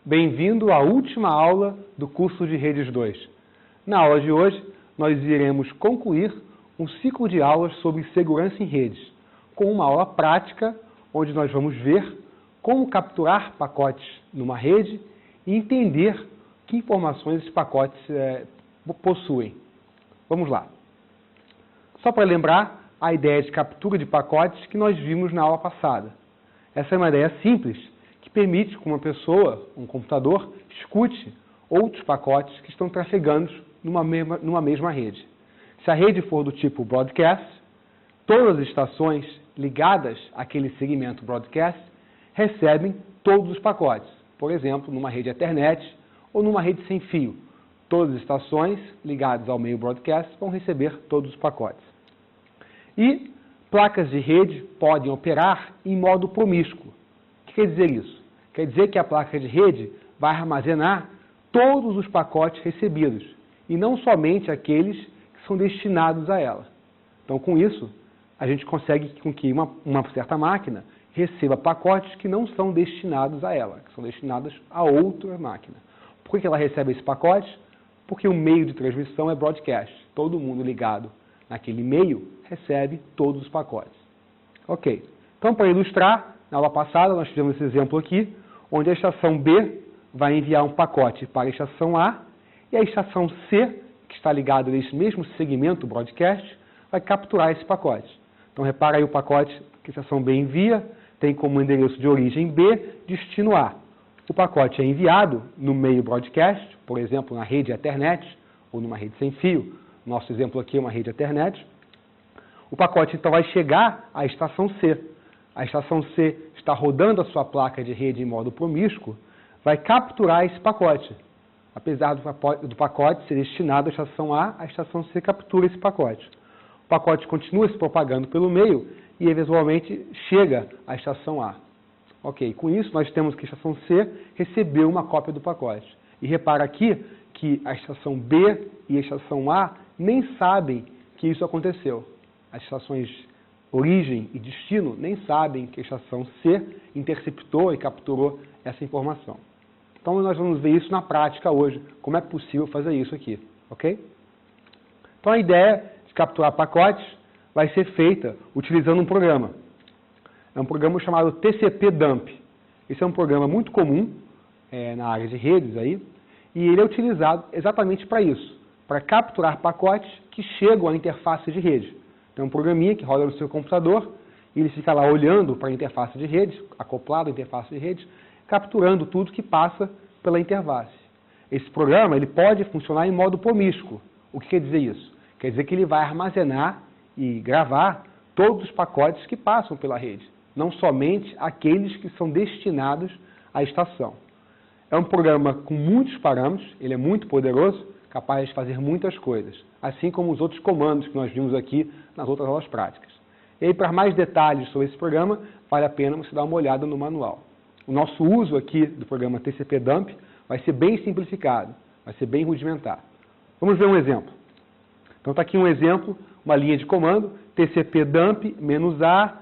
Bem-vindo à última aula do curso de Redes 2. Na aula de hoje, nós iremos concluir um ciclo de aulas sobre segurança em redes, com uma aula prática, onde nós vamos ver como capturar pacotes numa rede e entender que informações esses pacotes possuem. Vamos lá. Só para lembrar a ideia de captura de pacotes que nós vimos na aula passada. Essa é uma ideia simples, que permite que uma pessoa, um computador, escute outros pacotes que estão trafegando numa mesma rede. Se a rede for do tipo broadcast, todas as estações ligadas àquele segmento broadcast recebem todos os pacotes. Por exemplo, numa rede Ethernet ou numa rede sem fio. Todas as estações ligadas ao meio broadcast vão receber todos os pacotes. E placas de rede podem operar em modo promíscuo. O que quer dizer isso? Quer dizer que a placa de rede vai armazenar todos os pacotes recebidos, e não somente aqueles que são destinados a ela. Então, com isso, a gente consegue com que uma certa máquina receba pacotes que não são destinados a ela, que são destinados a outra máquina. Por que ela recebe esse pacote? Porque o meio de transmissão é broadcast. Todo mundo ligado naquele meio recebe todos os pacotes. Ok. Então, para ilustrar, na aula passada nós tivemos esse exemplo aqui, onde a estação B vai enviar um pacote para a estação A e a estação C, que está ligada nesse mesmo segmento broadcast, vai capturar esse pacote. Então, repara aí o pacote que a estação B envia, tem como endereço de origem B, destino A. O pacote é enviado no meio broadcast, por exemplo, na rede Ethernet ou numa rede sem fio. Nosso exemplo aqui é uma rede Ethernet. O pacote, então, vai chegar à estação C. A estação C está rodando a sua placa de rede em modo promíscuo, vai capturar esse pacote. Apesar do pacote ser destinado à estação A estação C captura esse pacote. O pacote continua se propagando pelo meio e, eventualmente, chega à estação A. Ok, com isso nós temos que a estação C recebeu uma cópia do pacote. E repara aqui que a estação B e a estação A nem sabem que isso aconteceu. As estações origem e destino nem sabem que a estação C interceptou e capturou essa informação. Então nós vamos ver isso na prática hoje, como é possível fazer isso aqui, ok? Então a ideia de capturar pacotes vai ser feita utilizando um programa. É um programa chamado TCP/Dump. Esse é um programa muito comum na área de redes aí, e ele é utilizado exatamente para isso, para capturar pacotes que chegam à interface de rede. Tem um programinha que roda no seu computador, e ele fica lá olhando para a interface de rede, acoplado à interface de rede, capturando tudo que passa pela interface. Esse programa ele pode funcionar em modo promíscuo. O que quer dizer isso? Quer dizer que ele vai armazenar e gravar todos os pacotes que passam pela rede, não somente aqueles que são destinados à estação. É um programa com muitos parâmetros, ele é muito poderoso, capaz de fazer muitas coisas, assim como os outros comandos que nós vimos aqui nas outras aulas práticas. E aí, para mais detalhes sobre esse programa, vale a pena você dar uma olhada no manual. O nosso uso aqui do programa TCP/Dump vai ser bem simplificado, vai ser bem rudimentar. Vamos ver um exemplo. Então está aqui um exemplo, uma linha de comando, TCP/Dump -A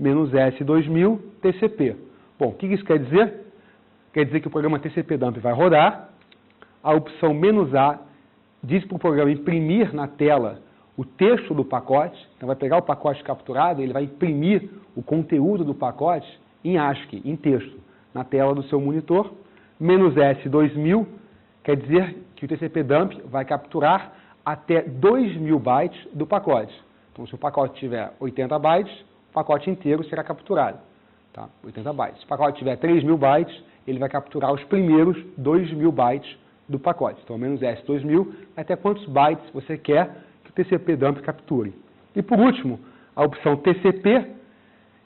-S2000 TCP. Bom, o que isso quer dizer? Quer dizer que o programa TCP/Dump vai rodar, a opção "-A" diz para o programa imprimir na tela o texto do pacote, então vai pegar o pacote capturado e ele vai imprimir o conteúdo do pacote em ASCII, em texto, na tela do seu monitor. "-S2000" quer dizer que o TCP/Dump vai capturar até 2.000 bytes do pacote. Então, se o pacote tiver 80 bytes, o pacote inteiro será capturado. Tá? 80 bytes. Se o pacote tiver 3.000 bytes, ele vai capturar os primeiros 2.000 bytes do pacote. Então, "-S2000", até quantos bytes você quer que o TCP/Dump capture. E, por último, a opção TCP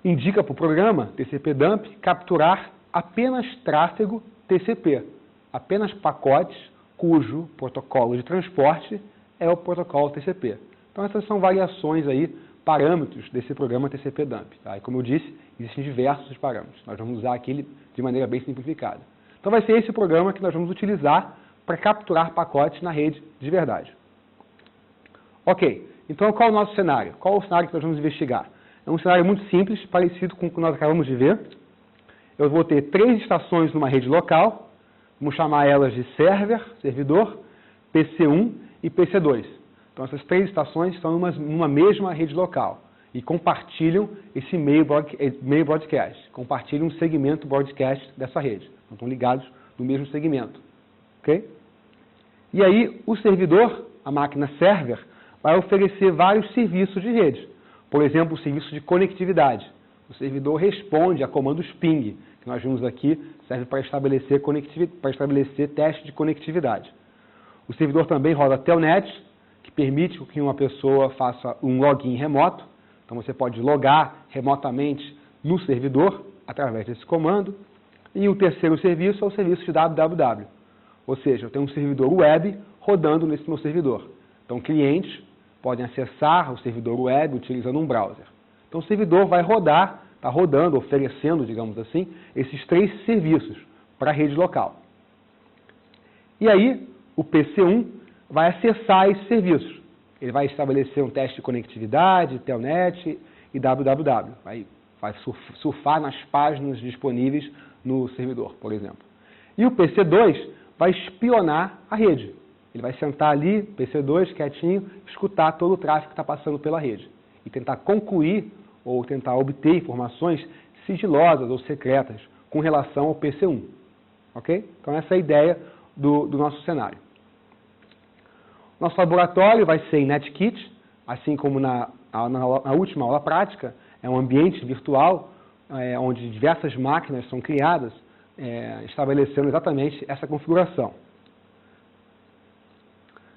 indica para o programa TCP/Dump capturar apenas tráfego TCP, apenas pacotes cujo protocolo de transporte é o protocolo TCP. Então, essas são variações aí, parâmetros desse programa TCP/Dump. Tá? E, como eu disse, existem diversos parâmetros. Nós vamos usar aqui de maneira bem simplificada. Então, vai ser esse programa que nós vamos utilizar para capturar pacotes na rede de verdade. Ok, então qual é o nosso cenário? Qual é o cenário que nós vamos investigar? É um cenário muito simples, parecido com o que nós acabamos de ver. Eu vou ter 3 estações numa rede local, Vamos chamar elas de server, servidor, PC1 e PC2. Então, essas três estações estão numa mesma rede local e compartilham esse meio broadcast, compartilham um segmento broadcast dessa rede. Então, estão ligados no mesmo segmento. Ok? E aí, o servidor, a máquina server, vai oferecer vários serviços de rede. Por exemplo, o serviço de conectividade. O servidor responde a comandos ping, que nós vimos aqui, serve para estabelecer teste de conectividade. O servidor também roda telnet, que permite que uma pessoa faça um login remoto. Então, você pode logar remotamente no servidor, através desse comando. E o terceiro serviço é o serviço de www. Ou seja, eu tenho um servidor web rodando nesse meu servidor. Então, clientes podem acessar o servidor web utilizando um browser. Então, o servidor vai rodar, está rodando, oferecendo, digamos assim, esses três serviços para a rede local. E aí, o PC1 vai acessar esses serviços. Ele vai estabelecer um teste de conectividade, telnet e www. Vai surfar nas páginas disponíveis no servidor, por exemplo. E o PC2 vai espionar a rede. Ele vai sentar ali, PC2, quietinho, escutar todo o tráfego que está passando pela rede e tentar concluir ou tentar obter informações sigilosas ou secretas com relação ao PC1. Ok? Então, essa é a ideia do nosso cenário. Nosso laboratório vai ser em NetKit, assim como na última aula prática, é um ambiente virtual onde diversas máquinas são criadas, estabelecendo exatamente essa configuração.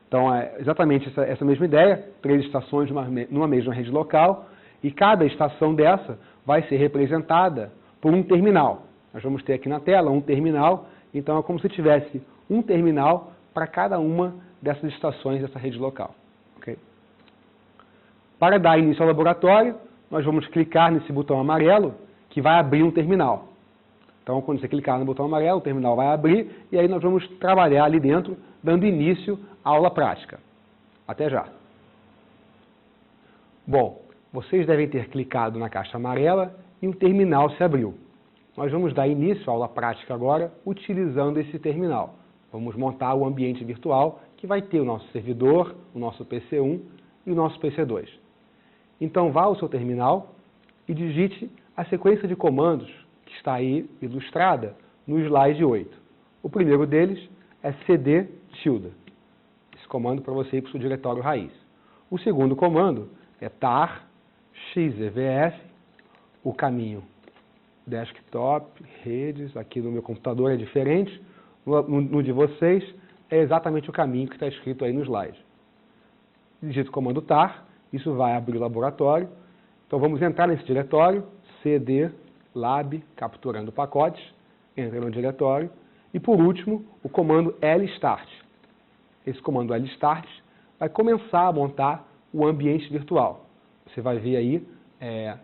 Então, é exatamente essa mesma ideia, 3 estações numa mesma rede local, e cada estação dessa vai ser representada por um terminal. Nós vamos ter aqui na tela um terminal, então é como se tivesse um terminal para cada uma dessas estações dessa rede local. Okay? Para dar início ao laboratório, nós vamos clicar nesse botão amarelo, que vai abrir um terminal. Então, quando você clicar no botão amarelo, o terminal vai abrir, e aí nós vamos trabalhar ali dentro, dando início à aula prática. Até já. Bom, vocês devem ter clicado na caixa amarela e um terminal se abriu. Nós vamos dar início à aula prática agora, utilizando esse terminal. Vamos montar o ambiente virtual, que vai ter o nosso servidor, o nosso PC1 e o nosso PC2. Então, vá ao seu terminal e digite a sequência de comandos que está aí ilustrada no slide 8. O primeiro deles é cd tilde, esse comando para você ir para o seu diretório raiz. O segundo comando é tar xevf, o caminho desktop, redes, aqui no meu computador é diferente, no de vocês é exatamente o caminho que está escrito aí no slide. Digita o comando tar, isso vai abrir o laboratório. Então vamos entrar nesse diretório, cd lab, capturando pacotes, entra no diretório, e por último, o comando lstart. Esse comando lstart vai começar a montar o ambiente virtual. Você vai ver aí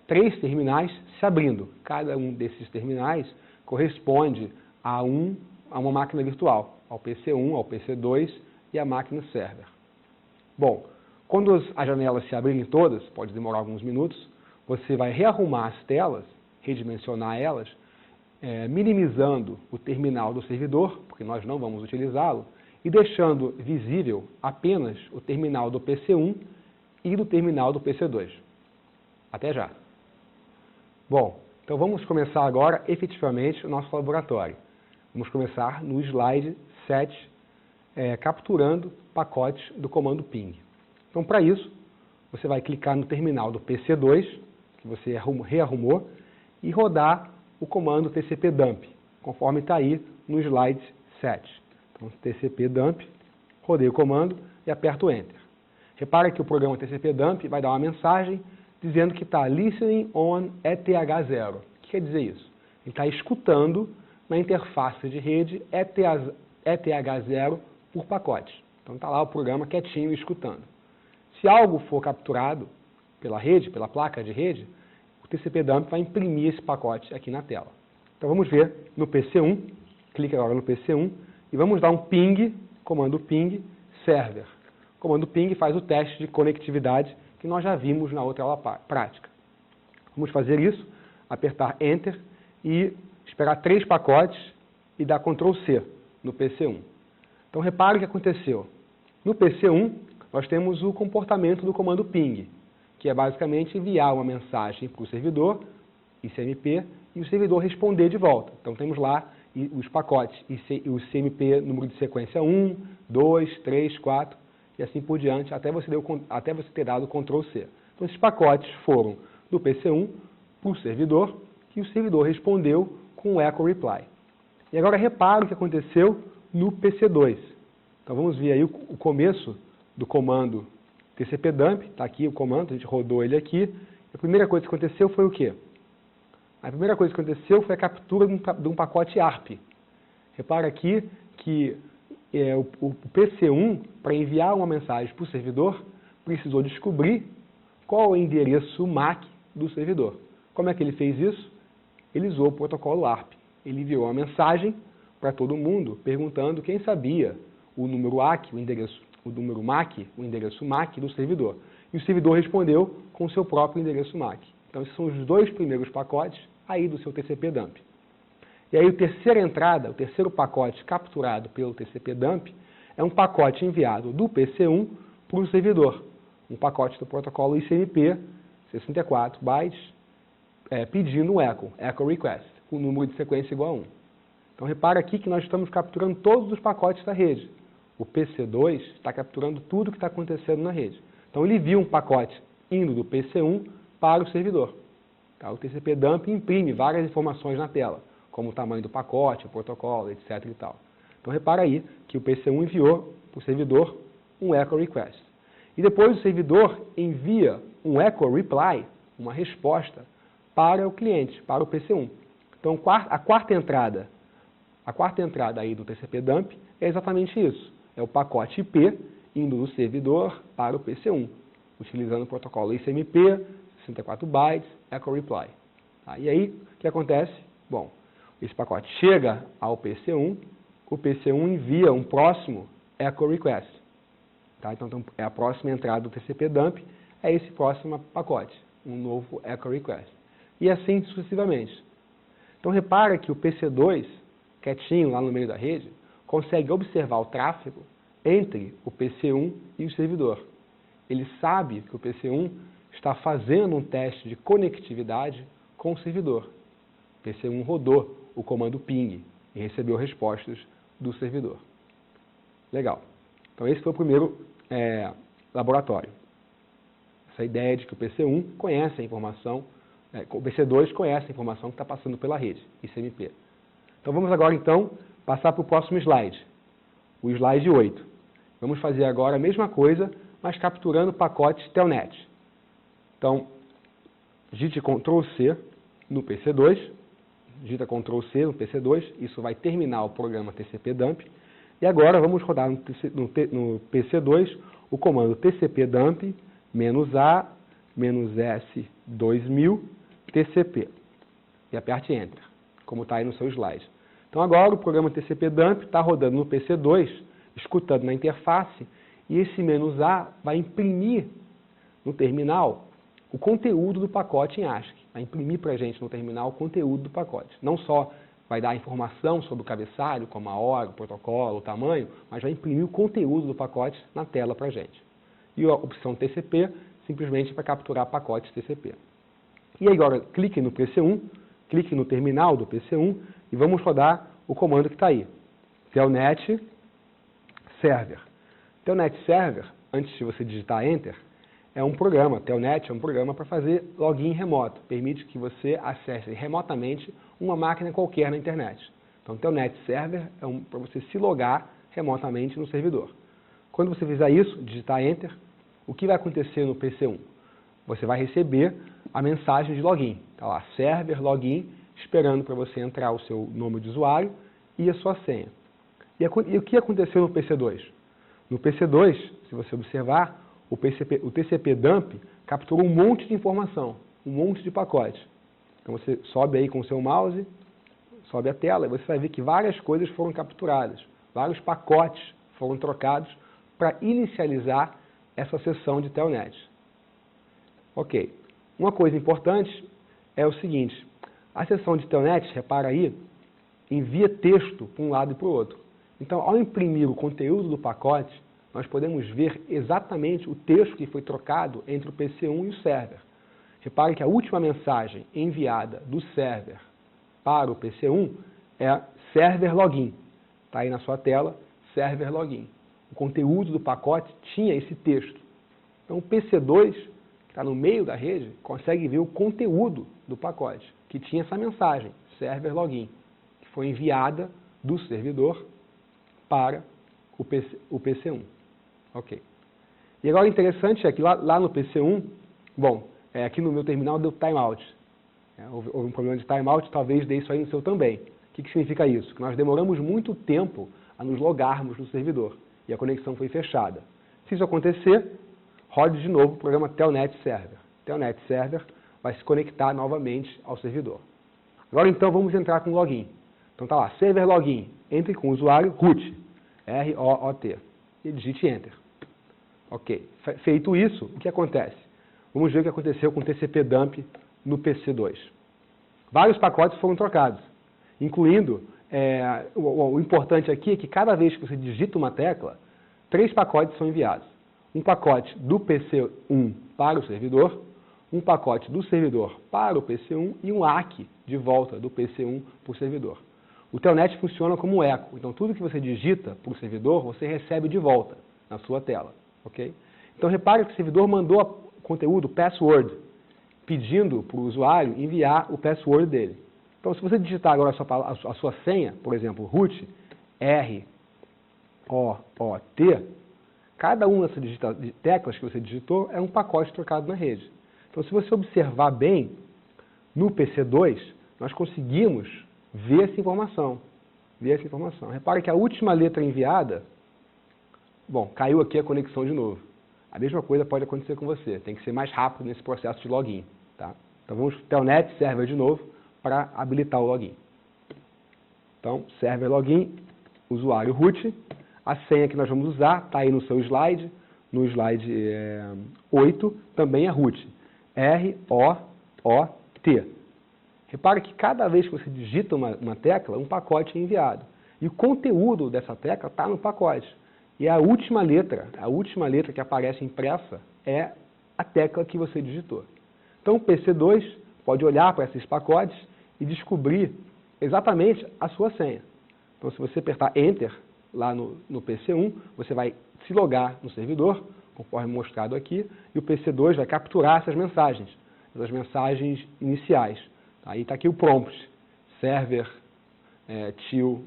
3 terminais se abrindo. Cada um desses terminais corresponde a uma máquina virtual, ao PC1, ao PC2 e à máquina server. Bom, quando as janelas se abrirem todas, pode demorar alguns minutos, você vai rearrumar as telas, redimensionar elas, minimizando o terminal do servidor, porque nós não vamos utilizá-lo, e deixando visível apenas o terminal do PC1 e do terminal do PC2. Até já. Bom, então vamos começar agora efetivamente o nosso laboratório. Vamos começar no slide 7, capturando pacotes do comando ping. Então, para isso, você vai clicar no terminal do PC2, que você rearrumou, e rodar o comando tcpdump, conforme está aí no slide 7. Então, tcpdump, rodei o comando e aperto Enter. Repara que o programa tcpdump vai dar uma mensagem dizendo que está listening on ETH0. O que quer dizer isso? Ele está escutando na interface de rede ETH0 por pacote. Então está lá o programa quietinho escutando. Se algo for capturado pela rede, pela placa de rede, o tcpdump vai imprimir esse pacote aqui na tela. Então vamos ver no PC1, clique agora no PC1 e vamos dar um ping, comando ping server. O comando ping faz o teste de conectividade que nós já vimos na outra aula prática. Vamos fazer isso, apertar Enter e esperar 3 pacotes e dar Ctrl+C no PC1. Então, repare o que aconteceu. No PC1, nós temos o comportamento do comando ping, que é basicamente enviar uma mensagem para o servidor, ICMP, e o servidor responder de volta. Então, temos lá os pacotes, o ICMP número de sequência 1, 2, 3, 4, e assim por diante, até você ter dado o Ctrl+C. Então, esses pacotes foram do PC1 para o servidor, e o servidor respondeu com o echo reply. E agora repara o que aconteceu no PC2. Então vamos ver aí o começo do comando tcpdump, está aqui o comando, a gente rodou ele aqui. A primeira coisa que aconteceu foi o quê? A primeira coisa que aconteceu foi a captura de um pacote ARP. Repara aqui que o PC1, para enviar uma mensagem para o servidor, precisou descobrir qual é o endereço MAC do servidor. Como é que ele fez isso? Ele usou o protocolo ARP. Ele enviou uma mensagem para todo mundo perguntando quem sabia o número ACK, o número MAC, o endereço MAC do servidor. E o servidor respondeu com o seu próprio endereço MAC. Então, esses são os dois primeiros pacotes aí do seu tcpdump. E aí, a terceira entrada, o terceiro pacote capturado pelo tcpdump é um pacote enviado do PC1 para o servidor. Um pacote do protocolo ICMP, 64 bytes, pedindo um echo request, com o número de sequência igual a 1. Então, repara aqui que nós estamos capturando todos os pacotes da rede. O PC2 está capturando tudo o que está acontecendo na rede. Então, ele viu um pacote indo do PC1 para o servidor. Tá? O tcpdump imprime várias informações na tela, como o tamanho do pacote, o protocolo, etc. e tal. Então, repara aí que o PC1 enviou para o servidor um echo request. E depois o servidor envia um echo reply, uma resposta, para o cliente, para o PC1. Então, a quarta entrada aí do tcpdump é exatamente isso. É o pacote IP indo do servidor para o PC1, utilizando o protocolo ICMP, 64 bytes, echo reply. Tá? E aí, o que acontece? Bom, esse pacote chega ao PC1, o PC1 envia um próximo echo request. Tá? Então, é a próxima entrada do tcpdump, é esse próximo pacote, um novo echo request. E assim sucessivamente. Então, repara que o PC2, quietinho lá no meio da rede, consegue observar o tráfego entre o PC1 e o servidor. Ele sabe que o PC1 está fazendo um teste de conectividade com o servidor. O PC1 rodou o comando ping e recebeu respostas do servidor. Legal. Então, esse foi o primeiro laboratório. Essa ideia de que o PC1 conhece a informação, o PC2 conhece a informação que está passando pela rede, ICMP. Então, vamos agora, então, passar para o próximo slide, o slide 8. Vamos fazer agora a mesma coisa, mas capturando pacotes Telnet. Então, digite Ctrl+C no PC2, digita Ctrl+C no PC2, isso vai terminar o programa tcpdump. E agora vamos rodar no PC2 o comando tcpdump -a -s2000 tcp. E aperte Enter, como está aí no seu slide. Então agora o programa tcpdump está rodando no PC2, escutando na interface, e esse "-a" vai imprimir no terminal o conteúdo do pacote em ASCII. Vai imprimir para a gente no terminal o conteúdo do pacote. Não só vai dar informação sobre o cabeçalho, como a hora, o protocolo, o tamanho, mas vai imprimir o conteúdo do pacote na tela para a gente. E a opção TCP simplesmente para capturar pacotes TCP. E agora, clique no PC1, clique no terminal do PC1 e vamos rodar o comando que está aí. Telnet Server. Telnet Server, antes de você digitar Enter, é um programa, Telnet é um programa para fazer login remoto. Permite que você acesse remotamente uma máquina qualquer na internet. Então, Telnet Server é para você se logar remotamente no servidor. Quando você fizer isso, digitar Enter, o que vai acontecer no PC1? Você vai receber a mensagem de login. Está lá, server, login, esperando para você entrar o seu nome de usuário e a sua senha. E o que aconteceu no PC2? No PC2, se você observar, o tcpdump capturou um monte de informação, um monte de pacotes. Então você sobe aí com o seu mouse, sobe a tela e você vai ver que várias coisas foram capturadas, vários pacotes foram trocados para inicializar essa sessão de Telnet. Ok. Uma coisa importante é o seguinte, a sessão de Telnet, repara aí, envia texto para um lado e para o outro. Então, ao imprimir o conteúdo do pacote, nós podemos ver exatamente o texto que foi trocado entre o PC1 e o server. Repare que a última mensagem enviada do server para o PC1 é server login. Está aí na sua tela, server login. O conteúdo do pacote tinha esse texto. Então, o PC2, que está no meio da rede, consegue ver o conteúdo do pacote, que tinha essa mensagem, server login, que foi enviada do servidor para o PC1. Ok. E agora, o interessante é que lá no PC1, bom, aqui no meu terminal deu timeout. Houve um problema de timeout, talvez dê isso aí no seu também. O que significa isso? Que nós demoramos muito tempo a nos logarmos no servidor e a conexão foi fechada. Se isso acontecer, rode de novo o programa Telnet Server. Telnet Server vai se conectar novamente ao servidor. Agora então vamos entrar com o login. Então está lá, server login, entre com o usuário root, R-O-O-T, e digite Enter. Ok, feito isso, o que acontece? Vamos ver o que aconteceu com o TCP dump no PC2. Vários pacotes foram trocados, incluindo, o importante aqui é que cada vez que você digita uma tecla, 3 pacotes são enviados. Um pacote do PC1 para o servidor, um pacote do servidor para o PC1 e um ACK de volta do PC1 para o servidor. O Telnet funciona como um eco, então tudo que você digita para o servidor, você recebe de volta na sua tela. Okay? Então repare que o servidor mandou o conteúdo password, pedindo para o usuário enviar o password dele. Então se você digitar agora a sua senha, por exemplo, root, R-O-O-T, cada uma dessas teclas que você digitou é um pacote trocado na rede. Então se você observar bem, no PC2, nós conseguimos ver essa informação. Repare que a última letra enviada, bom, caiu aqui a conexão de novo. A mesma coisa pode acontecer com você. Tem que ser mais rápido nesse processo de login. Tá? Então vamos Telnet Server de novo para habilitar o login. Então, server login, usuário root. A senha que nós vamos usar está aí no seu slide. No slide 8 também é root. R-O-O-T. Repare que cada vez que você digita uma tecla, um pacote é enviado. E o conteúdo dessa tecla está no pacote. E a última letra que aparece impressa é a tecla que você digitou. Então o PC2 pode olhar para esses pacotes e descobrir exatamente a sua senha. Então se você apertar Enter lá no PC1, você vai se logar no servidor, conforme mostrado aqui, e o PC2 vai capturar essas mensagens iniciais. Aí está aqui o prompt, server till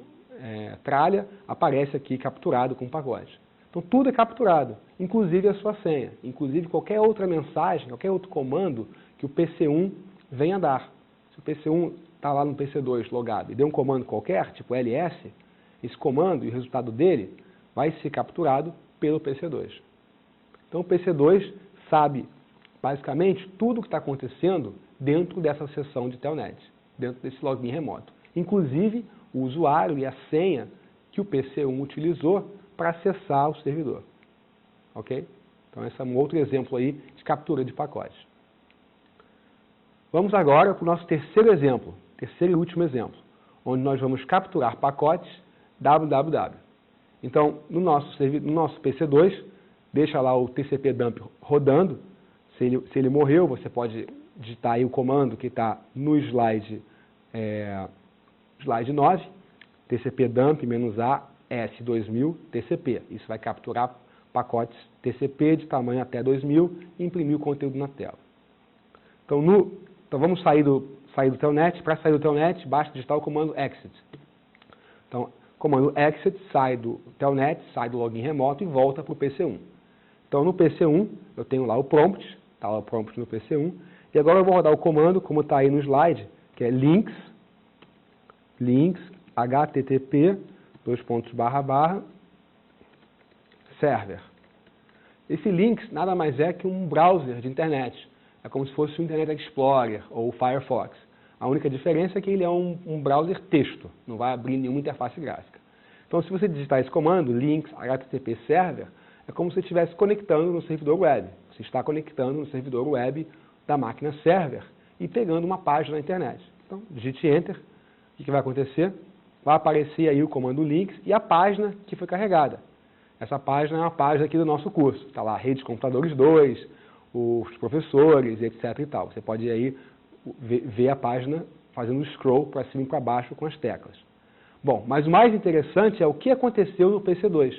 tralha, aparece aqui capturado com o pacote. Então tudo é capturado, inclusive a sua senha, inclusive qualquer outra mensagem, qualquer outro comando que o PC1 venha dar. Se o PC1 está lá no PC2 logado e deu um comando qualquer, tipo ls, esse comando e o resultado dele vai ser capturado pelo PC2. Então o PC2 sabe basicamente tudo o que está acontecendo dentro dessa sessão de Telnet, dentro desse login remoto. Inclusive o usuário e a senha que o PC1 utilizou para acessar o servidor. Ok? Então esse é um outro exemplo aí de captura de pacotes. Vamos agora para o nosso terceiro exemplo, terceiro e último exemplo, onde nós vamos capturar pacotes www. Então, no nosso PC2, deixa lá o TCP dump rodando. Se ele morreu, você pode digitar aí o comando que está no slide 9, TCP dump -a S2000 TCP. Isso vai capturar pacotes TCP de tamanho até 2000 e imprimir o conteúdo na tela. Então vamos sair do Telnet. Para sair do Telnet, basta digitar o comando exit. Então, comando exit sai do Telnet, sai do login remoto e volta para o PC1. Então, no PC1, eu tenho lá o prompt, está lá o prompt no PC1, e agora eu vou rodar o comando, como está aí no slide, que é links http server. Esse links nada mais é que um browser de internet. É como se fosse o Internet Explorer ou o Firefox. A única diferença é que ele é um browser texto, não vai abrir nenhuma interface gráfica. Então, se você digitar esse comando, links http server, é como se você estivesse conectando no servidor web. Você está conectando no servidor web da máquina server e pegando uma página na internet. Então, digite Enter. O que vai acontecer? vai aparecer aí o comando links e a página que foi carregada. Essa página é uma página aqui do nosso curso. Está lá, Redes Computadores 2, os professores, etc. e tal. Você pode aí ver a página fazendo scroll para cima e para baixo com as teclas. Bom, mas o mais interessante é o que aconteceu no PC2.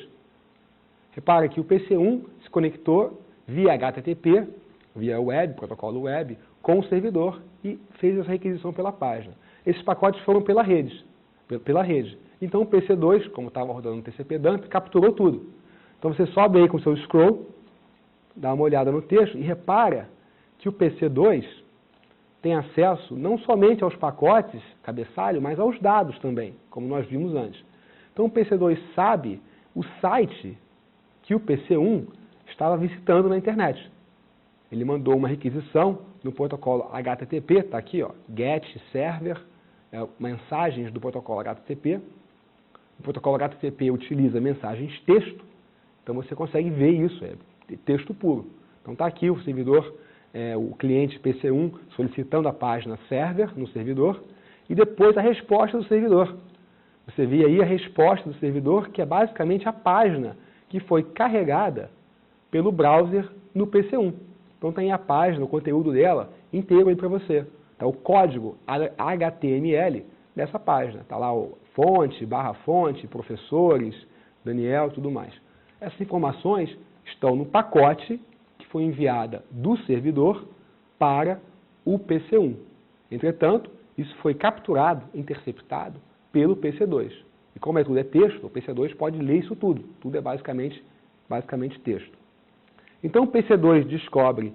Repara que o PC1 se conectou via HTTP, via web, protocolo web, com o servidor e fez essa requisição pela página. Esses pacotes foram pela rede. Então o PC2, como estava rodando no TCP/dump, capturou tudo. Então você sobe aí com o seu scroll, dá uma olhada no texto e repara que o PC2 tem acesso não somente aos pacotes, cabeçalho, mas aos dados também, como nós vimos antes. Então o PC2 sabe o site que o PC1 estava visitando na internet. Ele mandou uma requisição no protocolo HTTP, está aqui, ó, GET server, mensagens do protocolo HTTP. O protocolo HTTP utiliza mensagens texto, então você consegue ver isso, é texto puro. Então está aqui o servidor, o cliente PC1 solicitando a página server no servidor e depois a resposta do servidor. Você vê aí a resposta do servidor, que é basicamente a página que foi carregada pelo browser no PC1. Então tem a página, o conteúdo dela inteiro aí para você. Tá o código HTML dessa página. Está lá o fonte, /fonte, professores, Daniel, tudo mais. Essas informações estão no pacote que foi enviada do servidor para o PC1. Entretanto, isso foi capturado, interceptado pelo PC2. E como tudo é texto, o PC2 pode ler isso tudo. Tudo é basicamente texto. Então o PC2 descobre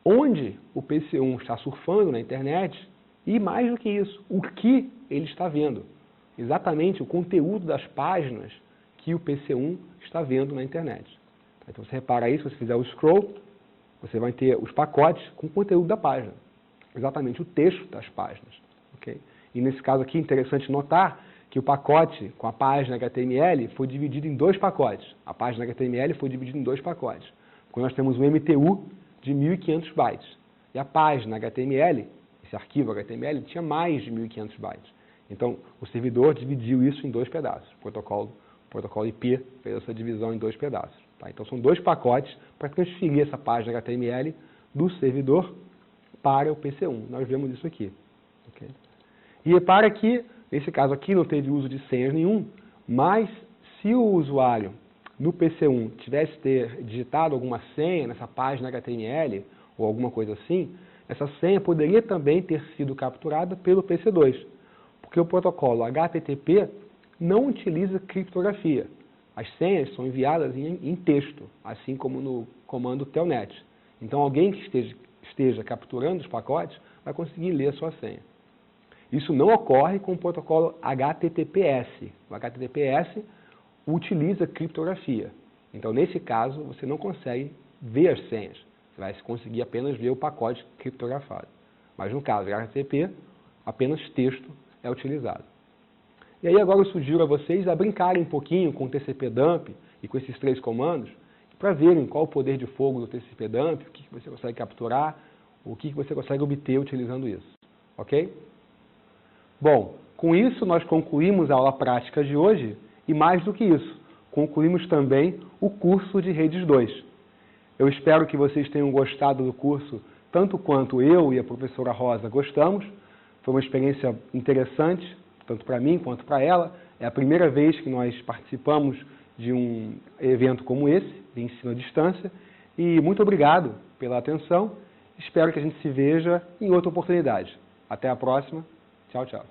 onde o PC1 está surfando na internet e, mais do que isso, o que ele está vendo. Exatamente o conteúdo das páginas que o PC1 está vendo na internet. Então você repara aí, se você fizer o scroll, você vai ter os pacotes com o conteúdo da página. Exatamente o texto das páginas. Okay? E nesse caso aqui, é interessante notar que o pacote com a página HTML foi dividido em dois pacotes. A página HTML foi dividida em dois pacotes. Quando nós temos um MTU de 1.500 bytes. E a página HTML, esse arquivo HTML, tinha mais de 1.500 bytes. Então, o servidor dividiu isso em dois pedaços. O protocolo IP fez essa divisão em dois pedaços. Tá? Então, são dois pacotes para transferir essa página HTML do servidor para o PC1. Nós vemos isso aqui. Okay? E repara que, nesse caso aqui, não teve uso de senhas nenhum, mas se o usuário no PC1 tivesse digitado alguma senha nessa página HTML ou alguma coisa assim, essa senha poderia também ter sido capturada pelo PC2, porque o protocolo HTTP não utiliza criptografia. As senhas são enviadas em texto, assim como no comando telnet. Então alguém que esteja capturando os pacotes vai conseguir ler a sua senha. Isso não ocorre com o protocolo HTTPS. O HTTPS utiliza criptografia. Então, nesse caso, você não consegue ver as senhas. Você vai conseguir apenas ver o pacote criptografado. Mas no caso do HTTP, apenas texto é utilizado. E aí agora eu sugiro a vocês a brincarem um pouquinho com o TCP/dump e com esses três comandos, para verem qual o poder de fogo do TCP/dump, o que você consegue capturar, o que você consegue obter utilizando isso. Ok? Bom, com isso nós concluímos a aula prática de hoje. E mais do que isso, concluímos também o curso de Redes 2. Eu espero que vocês tenham gostado do curso tanto quanto eu e a professora Rosa gostamos. Foi uma experiência interessante, tanto para mim quanto para ela. É a primeira vez que nós participamos de um evento como esse, de ensino à distância. E muito obrigado pela atenção. Espero que a gente se veja em outra oportunidade. Até a próxima. Tchau, tchau.